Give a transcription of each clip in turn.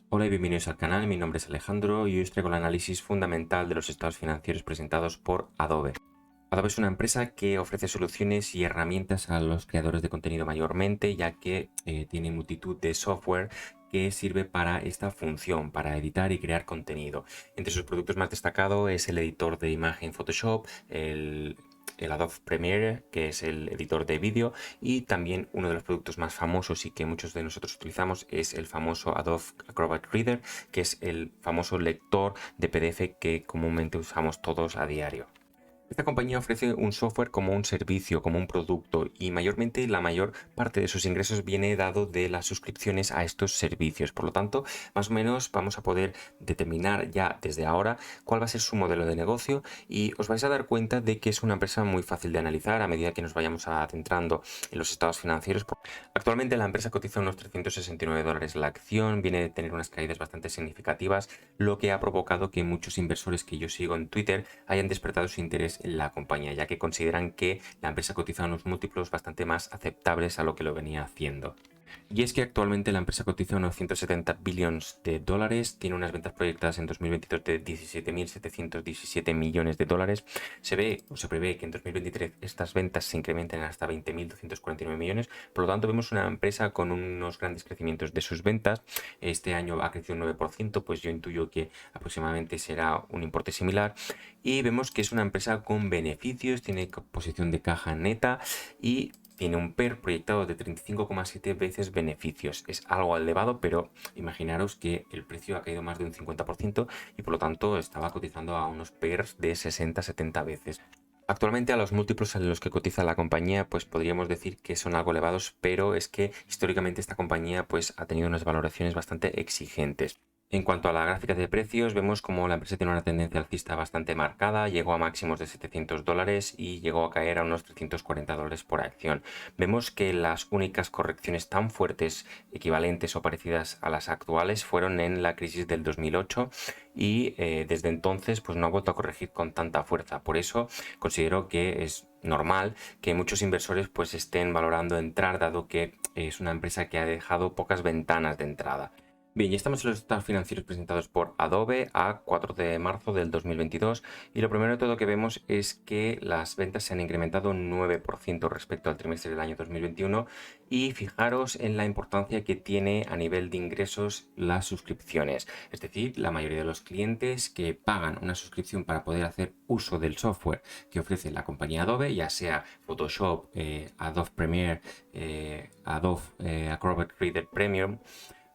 Hola y bienvenidos al canal, mi nombre es Alejandro y hoy os traigo el análisis fundamental de los estados financieros presentados por Adobe. Adobe es una empresa que ofrece soluciones y herramientas a los creadores de contenido mayormente, ya que tiene multitud de software que sirve para esta función, para editar y crear contenido. Entre sus productos más destacado es el editor de imagen Photoshop, el Adobe Premiere, que es el editor de vídeo, y también uno de los productos más famosos y que muchos de nosotros utilizamos es el famoso Adobe Acrobat Reader, que es el famoso lector de PDF que comúnmente usamos todos a diario. Esta compañía ofrece un software como un servicio, como un producto, y mayormente la mayor parte de sus ingresos viene dado de las suscripciones a estos servicios. Por lo tanto, más o menos vamos a poder determinar ya desde ahora cuál va a ser su modelo de negocio y os vais a dar cuenta de que es una empresa muy fácil de analizar a medida que nos vayamos adentrando en los estados financieros. Actualmente la empresa cotiza unos $369 la acción, viene de tener unas caídas bastante significativas, lo que ha provocado que muchos inversores que yo sigo en Twitter hayan despertado su interés en la compañía, ya que consideran que la empresa cotiza unos múltiplos bastante más aceptables a lo que lo venía haciendo. Y es que actualmente la empresa cotiza unos 170 billones de dólares, tiene unas ventas proyectadas en 2022 de 17.717 millones de dólares. Se ve o se prevé que en 2023 estas ventas se incrementen hasta 20.249 millones. Por lo tanto, vemos una empresa con unos grandes crecimientos de sus ventas. Este año ha crecido un 9%, pues yo intuyo que aproximadamente será un importe similar. Y vemos que es una empresa con beneficios, tiene posición de caja neta y tiene un PER proyectado de 35,7 veces beneficios. Es algo elevado, pero imaginaros que el precio ha caído más de un 50% y por lo tanto estaba cotizando a unos PERs de 60-70 veces. Actualmente a los múltiplos en los que cotiza la compañía pues podríamos decir que son algo elevados, pero es que históricamente esta compañía pues ha tenido unas valoraciones bastante exigentes. En cuanto a la gráfica de precios, vemos como la empresa tiene una tendencia alcista bastante marcada, llegó a máximos de $700 y llegó a caer a unos $340 por acción. Vemos que las únicas correcciones tan fuertes, equivalentes o parecidas a las actuales, fueron en la crisis del 2008 y desde entonces pues no ha vuelto a corregir con tanta fuerza. Por eso considero que es normal que muchos inversores pues estén valorando entrar, dado que es una empresa que ha dejado pocas ventanas de entrada. Bien, ya estamos en los estados financieros presentados por Adobe a 4 de marzo del 2022 y lo primero de todo que vemos es que las ventas se han incrementado un 9% respecto al trimestre del año 2021 y fijaros en la importancia que tiene a nivel de ingresos las suscripciones. Es decir, la mayoría de los clientes que pagan una suscripción para poder hacer uso del software que ofrece la compañía Adobe, ya sea Photoshop, Adobe Premiere, Adobe Acrobat Reader Premium,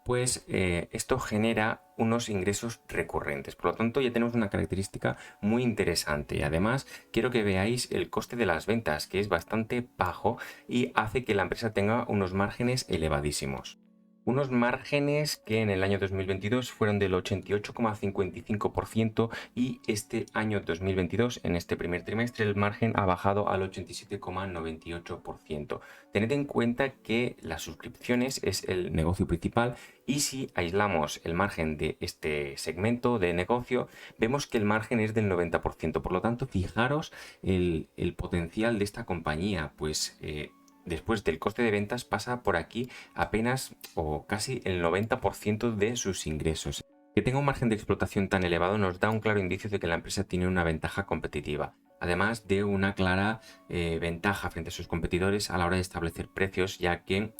pues esto genera unos ingresos recurrentes. Por lo tanto, ya tenemos una característica muy interesante. Y además, quiero que veáis el coste de las ventas, que es bastante bajo y hace que la empresa tenga unos márgenes elevadísimos. Unos márgenes que en el año 2022 fueron del 88,55% y este año 2022, en este primer trimestre, el margen ha bajado al 87,98%. Tened en cuenta que las suscripciones es el negocio principal y si aislamos el margen de este segmento de negocio, vemos que el margen es del 90%. Por lo tanto, fijaros el potencial de esta compañía, pues después del coste de ventas pasa por aquí apenas o casi el 90% de sus ingresos. Que tenga un margen de explotación tan elevado nos da un claro indicio de que la empresa tiene una ventaja competitiva, además de una clara ventaja frente a sus competidores a la hora de establecer precios, ya que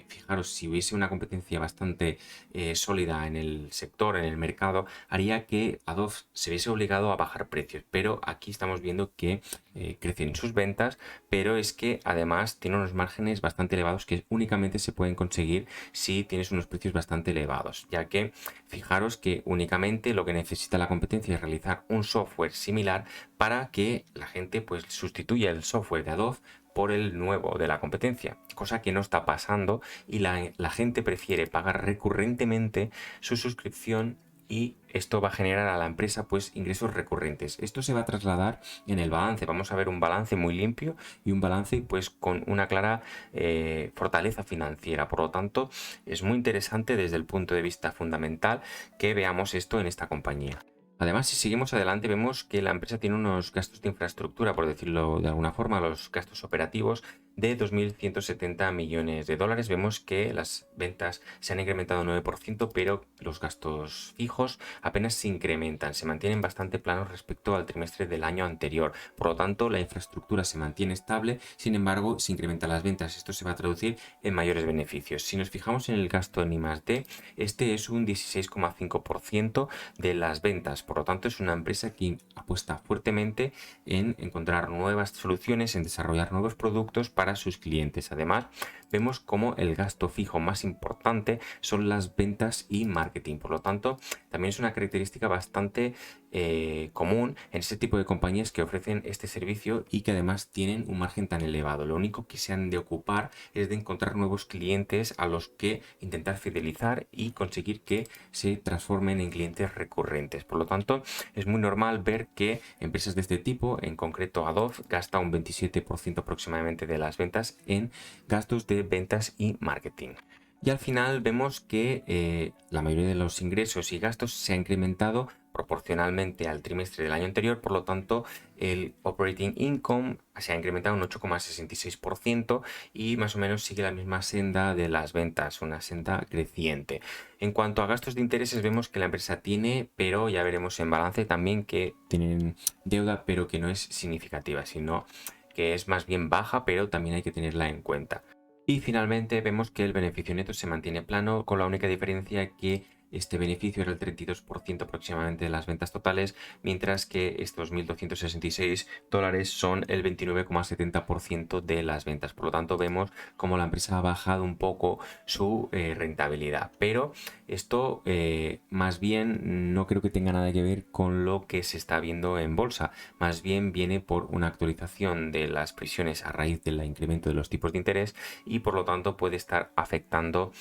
fijaros, si hubiese una competencia bastante sólida en el sector, en el mercado, haría que Adobe se viese obligado a bajar precios, pero aquí estamos viendo que crecen sus ventas, pero es que además tiene unos márgenes bastante elevados que únicamente se pueden conseguir si tienes unos precios bastante elevados, ya que fijaros que únicamente lo que necesita la competencia es realizar un software similar para que la gente pues sustituya el software de Adobe por el nuevo de la competencia, cosa que no está pasando y la gente prefiere pagar recurrentemente su suscripción y esto va a generar a la empresa pues ingresos recurrentes. Esto se va a trasladar en el balance. Vamos a ver un balance muy limpio y un balance pues con una clara fortaleza financiera. Por lo tanto, es muy interesante desde el punto de vista fundamental que veamos esto en esta compañía. Además, si seguimos adelante, vemos que la empresa tiene unos gastos de infraestructura, por decirlo de alguna forma, los gastos operativos de 2.170 millones de dólares. Vemos que las ventas se han incrementado un 9%, pero los gastos fijos apenas se incrementan, se mantienen bastante planos respecto al trimestre del año anterior. Por lo tanto, la infraestructura se mantiene estable, sin embargo, se incrementan las ventas. Esto se va a traducir en mayores beneficios. Si nos fijamos en el gasto en I+D, este es un 16,5% de las ventas. Por lo tanto, es una empresa que apuesta fuertemente en encontrar nuevas soluciones, en desarrollar nuevos productos para sus clientes. Además, vemos como el gasto fijo más importante son las ventas y marketing. Por lo tanto, también es una característica bastante común en este tipo de compañías que ofrecen este servicio y que además tienen un margen tan elevado. Lo único que se han de ocupar es de encontrar nuevos clientes a los que intentar fidelizar y conseguir que se transformen en clientes recurrentes. Por lo tanto, es muy normal ver que empresas de este tipo, en concreto Adobe, gasta un 27% aproximadamente de las ventas en gastos de ventas y marketing. Y al final vemos que la mayoría de los ingresos y gastos se ha incrementado proporcionalmente al trimestre del año anterior, por lo tanto el operating income se ha incrementado un 8,66% y más o menos sigue la misma senda de las ventas, una senda creciente. En cuanto a gastos de intereses, vemos que la empresa tiene, pero ya veremos en balance también que tienen deuda, pero que no es significativa, sino que es más bien baja, pero también hay que tenerla en cuenta. Y finalmente vemos que el beneficio neto se mantiene plano, con la única diferencia que este beneficio era el 32% aproximadamente de las ventas totales, mientras que estos 1.266 dólares son el 29,70% de las ventas. Por lo tanto, vemos como la empresa ha bajado un poco su rentabilidad. Pero esto más bien no creo que tenga nada que ver con lo que se está viendo en bolsa. Más bien viene por una actualización de las previsiones a raíz del incremento de los tipos de interés y por lo tanto puede estar afectando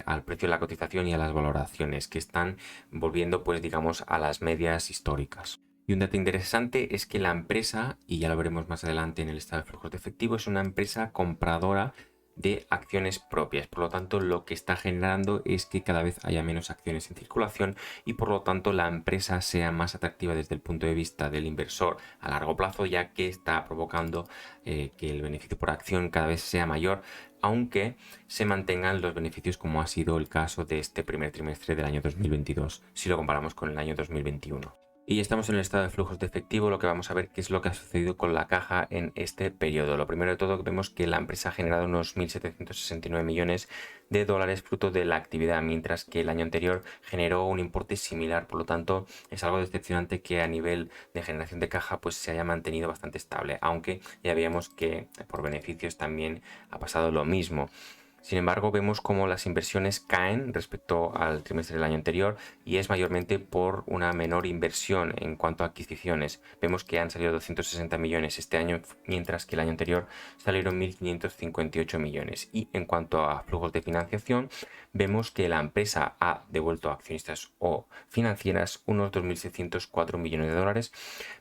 al precio de la cotización y a las valoraciones que están volviendo pues digamos a las medias históricas. Y un dato interesante es que la empresa, y ya lo veremos más adelante en el estado de flujos de efectivo, es una empresa compradora de acciones propias. Por lo tanto, lo que está generando es que cada vez haya menos acciones en circulación y por lo tanto la empresa sea más atractiva desde el punto de vista del inversor a largo plazo, ya que está provocando que el beneficio por acción cada vez sea mayor, aunque se mantengan los beneficios como ha sido el caso de este primer trimestre del año 2022, si lo comparamos con el año 2021. Y estamos en el estado de flujos de efectivo, lo que vamos a ver qué es lo que ha sucedido con la caja en este periodo. Lo primero de todo, vemos que la empresa ha generado unos 1.769 millones de dólares fruto de la actividad, mientras que el año anterior generó un importe similar. Por lo tanto, es algo decepcionante que a nivel de generación de caja pues se haya mantenido bastante estable, aunque ya veíamos que por beneficios también ha pasado lo mismo. Sin embargo, vemos cómo las inversiones caen respecto al trimestre del año anterior y es mayormente por una menor inversión en cuanto a adquisiciones. Vemos que han salido 260 millones este año, mientras que el año anterior salieron 1.558 millones. Y en cuanto a flujos de financiación, vemos que la empresa ha devuelto a accionistas o financieras unos 2.604 millones de dólares,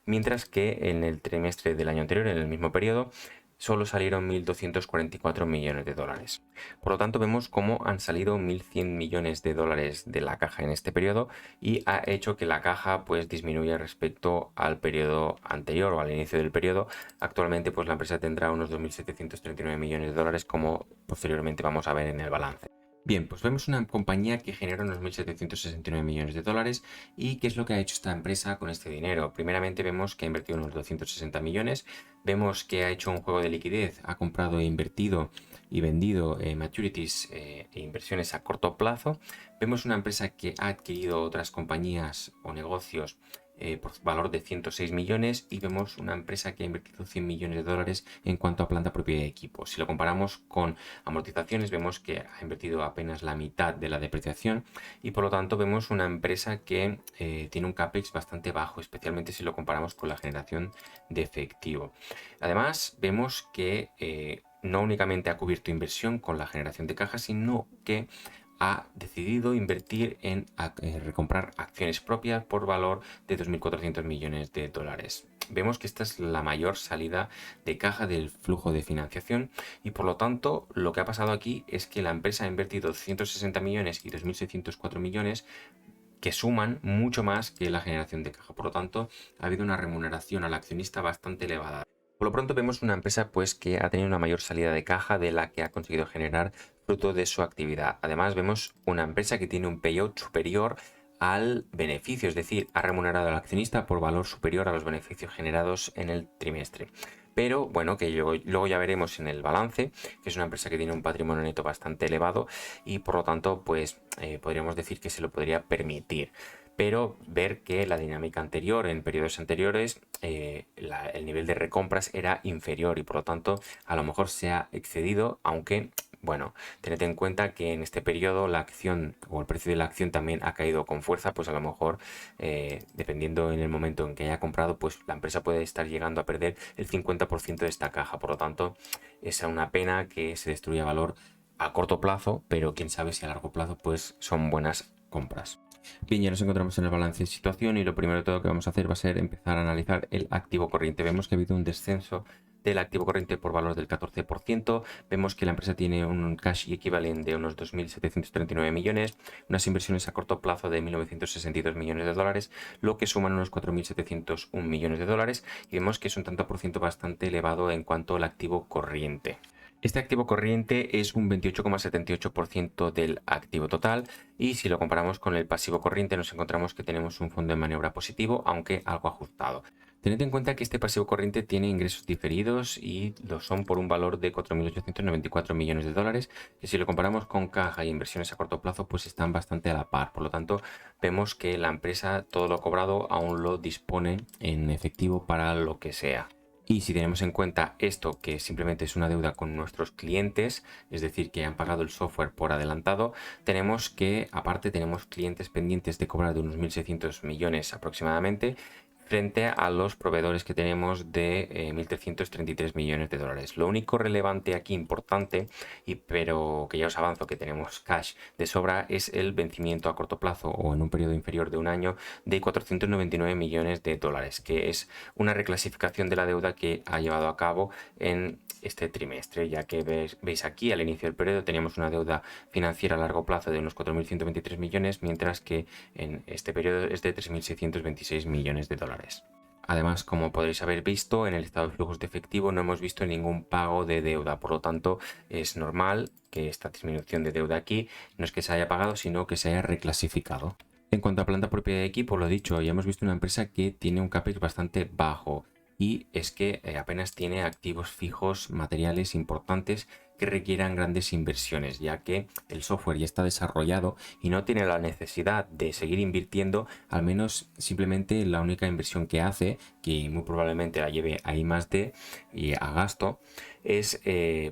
mientras que en el trimestre del año anterior, en el mismo periodo, solo salieron 1.244 millones de dólares. Por lo tanto, vemos cómo han salido 1.100 millones de dólares de la caja en este periodo y ha hecho que la caja pues disminuya respecto al periodo anterior o al inicio del periodo. Actualmente pues la empresa tendrá unos 2.739 millones de dólares, como posteriormente vamos a ver en el balance. Bien, pues vemos una compañía que genera unos 1.769 millones de dólares. ¿Y qué es lo que ha hecho esta empresa con este dinero? Primeramente vemos que ha invertido unos 260 millones, vemos que ha hecho un juego de liquidez, ha comprado e invertido y vendido maturities e inversiones a corto plazo. Vemos una empresa que ha adquirido otras compañías o negocios por valor de 106 millones y vemos una empresa que ha invertido 100 millones de dólares en cuanto a planta propia de equipo. Si lo comparamos con amortizaciones, vemos que ha invertido apenas la mitad de la depreciación y por lo tanto vemos una empresa que tiene un CAPEX bastante bajo, especialmente si lo comparamos con la generación de efectivo. Además, vemos que no únicamente ha cubierto inversión con la generación de caja, sino que ha decidido invertir en recomprar acciones propias por valor de 2.400 millones de dólares. Vemos que esta es la mayor salida de caja del flujo de financiación y por lo tanto lo que ha pasado aquí es que la empresa ha invertido 160 millones y 2.604 millones que suman mucho más que la generación de caja. Por lo tanto, ha habido una remuneración al accionista bastante elevada. Por lo pronto vemos una empresa pues que ha tenido una mayor salida de caja de la que ha conseguido generar fruto de su actividad. Además vemos una empresa que tiene un payout superior al beneficio, es decir, ha remunerado al accionista por valor superior a los beneficios generados en el trimestre. Pero bueno, que luego ya veremos en el balance, que es una empresa que tiene un patrimonio neto bastante elevado y por lo tanto pues podríamos decir que se lo podría permitir. Pero ver que la dinámica anterior, en periodos anteriores, el nivel de recompras era inferior y por lo tanto a lo mejor se ha excedido, aunque bueno, tened en cuenta que en este periodo la acción o el precio de la acción también ha caído con fuerza, pues a lo mejor dependiendo en el momento en que haya comprado, pues la empresa puede estar llegando a perder el 50% de esta caja. Por lo tanto, es una pena que se destruya valor a corto plazo, pero quién sabe si a largo plazo pues son buenas compras. Bien, ya nos encontramos en el balance de situación y lo primero de todo que vamos a hacer va a ser empezar a analizar el activo corriente. Vemos que ha habido un descenso del activo corriente por valor del 14%. Vemos que la empresa tiene un cash equivalente de unos 2.739 millones, unas inversiones a corto plazo de 1.962 millones de dólares, lo que suman unos 4.701 millones de dólares y vemos que es un tanto por ciento bastante elevado en cuanto al activo corriente. Este activo corriente es un 28,78% del activo total y si lo comparamos con el pasivo corriente nos encontramos que tenemos un fondo de maniobra positivo, aunque algo ajustado. Tened en cuenta que este pasivo corriente tiene ingresos diferidos y lo son por un valor de 4.894 millones de dólares, que si lo comparamos con caja y inversiones a corto plazo pues están bastante a la par. Por lo tanto, vemos que la empresa todo lo cobrado aún lo dispone en efectivo para lo que sea. Y si tenemos en cuenta esto, que simplemente es una deuda con nuestros clientes, es decir, que han pagado el software por adelantado, tenemos que, aparte, tenemos clientes pendientes de cobrar de unos 1.600 millones aproximadamente, frente a los proveedores que tenemos de 1.333 millones de dólares. Lo único relevante aquí, importante, pero que ya os avanzo que tenemos cash de sobra, es el vencimiento a corto plazo o en un periodo inferior de un año de 499 millones de dólares, que es una reclasificación de la deuda que ha llevado a cabo en este trimestre, ya que veis aquí al inicio del periodo teníamos una deuda financiera a largo plazo de unos 4.123 millones, mientras que en este periodo es de 3.626 millones de dólares. Además, como podréis haber visto, en el estado de flujos de efectivo no hemos visto ningún pago de deuda, por lo tanto es normal que esta disminución de deuda aquí no es que se haya pagado, sino que se haya reclasificado. En cuanto a planta propia de equipo, lo dicho, ya hemos visto una empresa que tiene un CAPEX bastante bajo y es que apenas tiene activos fijos materiales importantes que requieran grandes inversiones, ya que el software ya está desarrollado y no tiene la necesidad de seguir invirtiendo, al menos simplemente la única inversión que hace, que muy probablemente la lleve a I+D y a gasto, es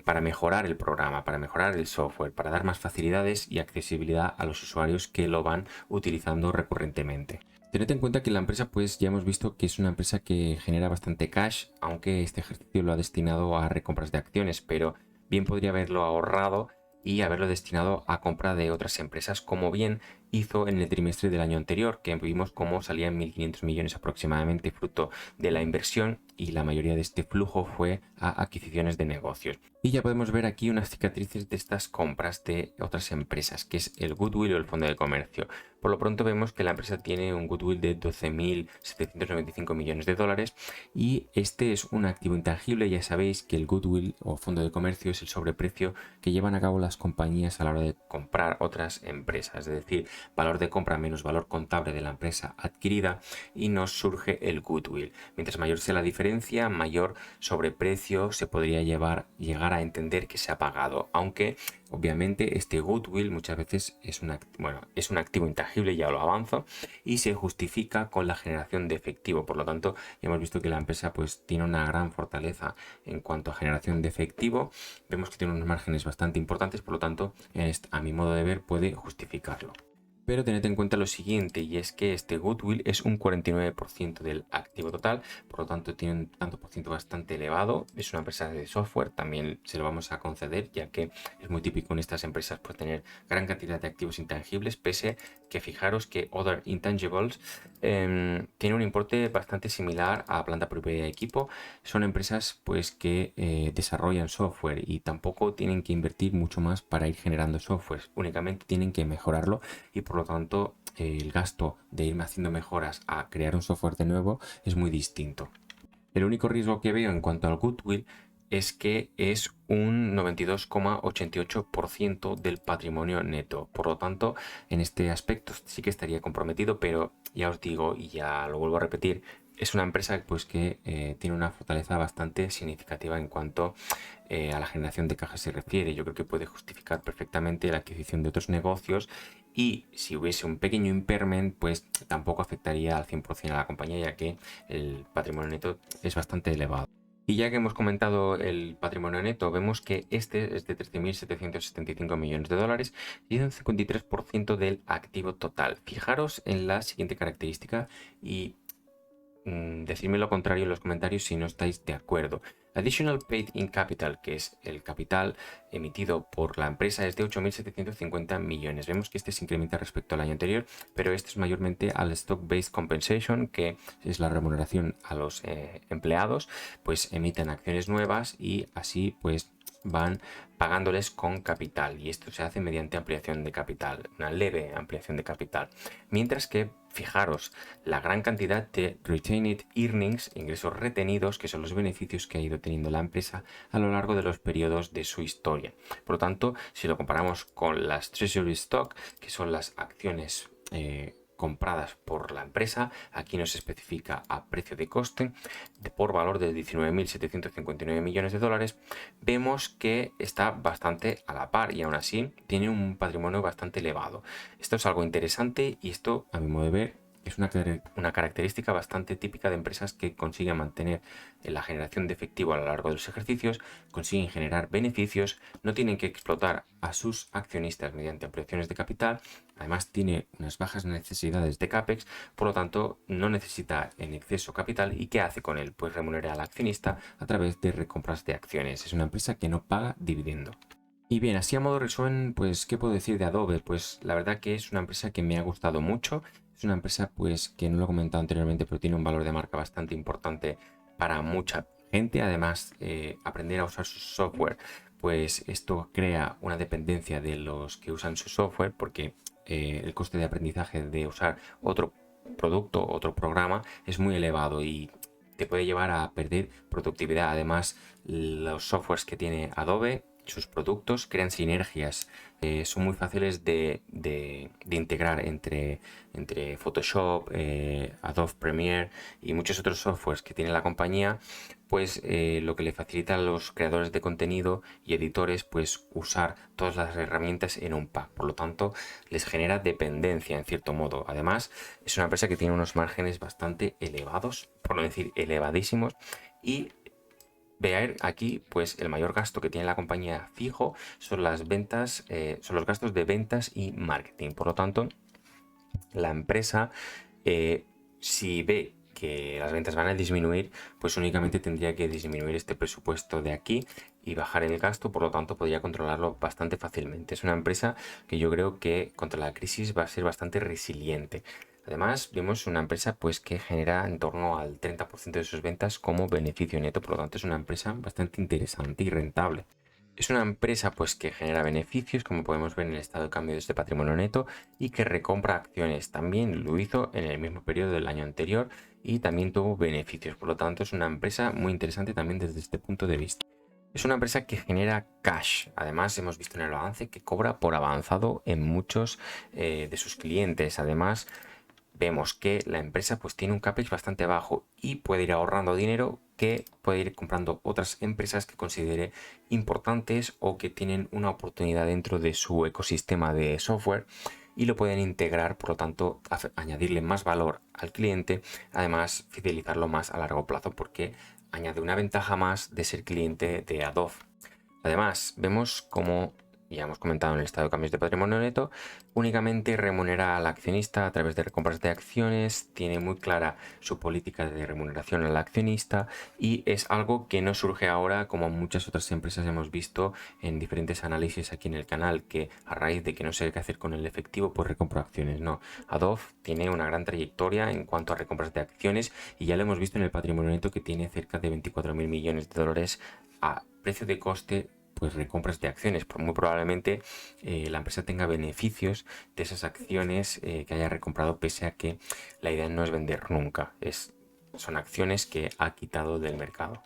para mejorar el programa, para mejorar el software, para dar más facilidades y accesibilidad a los usuarios que lo van utilizando recurrentemente. Tened en cuenta que la empresa, pues ya hemos visto que es una empresa que genera bastante cash, aunque este ejercicio lo ha destinado a recompras de acciones, pero bien podría haberlo ahorrado y haberlo destinado a compra de otras empresas, como bien hizo en el trimestre del año anterior, que vimos cómo salían 1.500 millones aproximadamente fruto de la inversión y la mayoría de este flujo fue a adquisiciones de negocios. Y ya podemos ver aquí unas cicatrices de estas compras de otras empresas, que es el goodwill o el fondo de comercio. Por lo pronto vemos que la empresa tiene un goodwill de 12.795 millones de dólares y este es un activo intangible. Ya sabéis que el goodwill o fondo de comercio es el sobreprecio que llevan a cabo las compañías a la hora de comprar otras empresas, es decir, valor de compra menos valor contable de la empresa adquirida y nos surge el goodwill. Mientras mayor sea la diferencia, mayor sobreprecio se podría llegar a entender que se ha pagado, aunque obviamente este goodwill muchas veces es un activo intangible, ya lo avanzo, y se justifica con la generación de efectivo. Por lo tanto, ya hemos visto que la empresa pues tiene una gran fortaleza en cuanto a generación de efectivo. Vemos que tiene unos márgenes bastante importantes, por lo tanto, a mi modo de ver, puede justificarlo. Pero tened en cuenta lo siguiente, y es que este goodwill es un 49% del activo total, por lo tanto tiene un tanto por ciento bastante elevado. Es una empresa de software, también se lo vamos a conceder, ya que es muy típico en estas empresas pues, tener gran cantidad de activos intangibles, pese que fijaros que Other Intangibles tiene un importe bastante similar a planta propia de equipo. Son empresas pues que desarrollan software y tampoco tienen que invertir mucho más para ir generando software, únicamente tienen que mejorarlo y por lo tanto el gasto de irme haciendo mejoras a crear un software de nuevo es muy distinto. El único riesgo que veo en cuanto al goodwill es que es un 92,88% del patrimonio neto. Por lo tanto, en este aspecto sí que estaría comprometido, pero ya os digo y ya lo vuelvo a repetir, es una empresa pues, que tiene una fortaleza bastante significativa en cuanto a la generación de caja se refiere. Yo creo que puede justificar perfectamente la adquisición de otros negocios y si hubiese un pequeño impairment, pues tampoco afectaría al 100% a la compañía, ya que el patrimonio neto es bastante elevado. Y ya que hemos comentado el patrimonio neto, vemos que este es de 13.775 millones de dólares y es un 53% del activo total. Fijaros en la siguiente característica y decidme lo contrario en los comentarios si no estáis de acuerdo. Additional Paid in Capital, que es el capital emitido por la empresa, es de 8.750 millones. Vemos que este se incrementa respecto al año anterior, pero este es mayormente al Stock-Based Compensation, que es la remuneración a los empleados, pues emiten acciones nuevas y así pues van pagándoles con capital, y esto se hace mediante ampliación de capital, una leve ampliación de capital. Mientras que, fijaros, la gran cantidad de Retained Earnings, ingresos retenidos, que son los beneficios que ha ido teniendo la empresa a lo largo de los periodos de su historia. Por lo tanto, si lo comparamos con las Treasury Stock, que son las acciones compradas por la empresa, aquí nos especifica a precio de coste por valor de 19.759 millones de dólares, vemos que está bastante a la par y aún así tiene un patrimonio bastante elevado. Esto es algo interesante y esto, a mi modo de ver, es una característica bastante típica de empresas que consiguen mantener la generación de efectivo a lo largo de los ejercicios, consiguen generar beneficios, no tienen que explotar a sus accionistas mediante ampliaciones de capital, además tiene unas bajas necesidades de CAPEX, por lo tanto no necesita en exceso capital. ¿Y qué hace con él? Pues remunera al accionista a través de recompras de acciones. Es una empresa que no paga dividendo. Y bien, así a modo resumen, pues, ¿qué puedo decir de Adobe? Pues la verdad que es una empresa que me ha gustado mucho. Es una empresa, pues, que no lo he comentado anteriormente, pero tiene un valor de marca bastante importante para mucha gente. Además, aprender a usar su software, pues esto crea una dependencia de los que usan su software, porque el coste de aprendizaje de usar otro producto, otro programa, es muy elevado y te puede llevar a perder productividad. Además, los softwares que tiene Adobe, sus productos, crean sinergias, son muy fáciles de integrar entre Photoshop, Adobe Premiere y muchos otros softwares que tiene la compañía, pues lo que le facilita a los creadores de contenido y editores pues usar todas las herramientas en un pack. Por lo tanto, les genera dependencia en cierto modo. Además, es una empresa que tiene unos márgenes bastante elevados, por no decir elevadísimos, y ver aquí, pues el mayor gasto que tiene la compañía fijo son las ventas, son los gastos de ventas y marketing. Por lo tanto, la empresa, si ve que las ventas van a disminuir, pues únicamente tendría que disminuir este presupuesto de aquí y bajar el gasto, por lo tanto podría controlarlo bastante fácilmente. Es una empresa que yo creo que contra la crisis va a ser bastante resiliente. Además, vemos una empresa pues que genera en torno al 30% de sus ventas como beneficio neto, por lo tanto es una empresa bastante interesante y rentable. Es una empresa pues que genera beneficios, como podemos ver en el estado de cambio de este patrimonio neto, y que recompra acciones. También lo hizo en el mismo periodo del año anterior y también tuvo beneficios. Por lo tanto, es una empresa muy interesante también desde este punto de vista. Es una empresa que genera cash. Además, hemos visto en el avance que cobra por avanzado en muchos de sus clientes. Además, vemos que la empresa pues tiene un CAPEX bastante bajo y puede ir ahorrando dinero que puede ir comprando otras empresas que considere importantes o que tienen una oportunidad dentro de su ecosistema de software y lo pueden integrar, por lo tanto añadirle más valor al cliente, además fidelizarlo más a largo plazo porque añade una ventaja más de ser cliente de Adobe. Además, vemos como ya hemos comentado en el estado de cambios de patrimonio neto, únicamente remunera al accionista a través de recompras de acciones, tiene muy clara su política de remuneración al accionista y es algo que no surge ahora como muchas otras empresas hemos visto en diferentes análisis aquí en el canal, que a raíz de que no sé qué hacer con el efectivo pues recompro acciones. No, Adobe tiene una gran trayectoria en cuanto a recompras de acciones y ya lo hemos visto en el patrimonio neto que tiene cerca de 24.000 millones de dólares a precio de coste, pues recompras de acciones. Por muy probablemente la empresa tenga beneficios de esas acciones que haya recomprado, pese a que la idea no es vender nunca, es son acciones que ha quitado del mercado.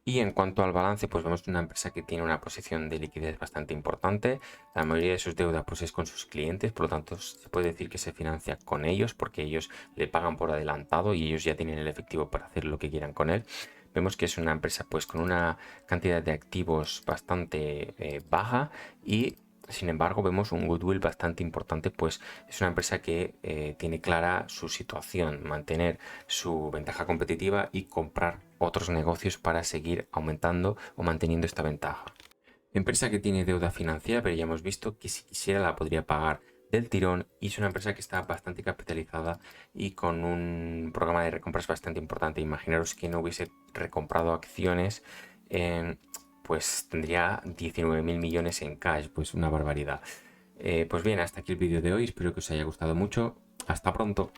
Y en cuanto al balance, pues vemos una empresa que tiene una posición de liquidez bastante importante. La mayoría de sus deudas pues es con sus clientes, por lo tanto se puede decir que se financia con ellos porque ellos le pagan por adelantado y ellos ya tienen el efectivo para hacer lo que quieran con él. Vemos que es una empresa pues con una cantidad de activos bastante baja y sin embargo vemos un goodwill bastante importante, pues es una empresa que tiene clara su situación, mantener su ventaja competitiva y comprar otros negocios para seguir aumentando o manteniendo esta ventaja. Empresa que tiene deuda financiera, pero ya hemos visto que si quisiera la podría pagar del tirón y es una empresa que está bastante capitalizada y con un programa de recompras bastante importante. Imaginaros que no hubiese recomprado acciones, pues tendría 19.000 millones en cash, pues una barbaridad. Pues bien, hasta aquí el vídeo de hoy, espero que os haya gustado mucho. Hasta pronto.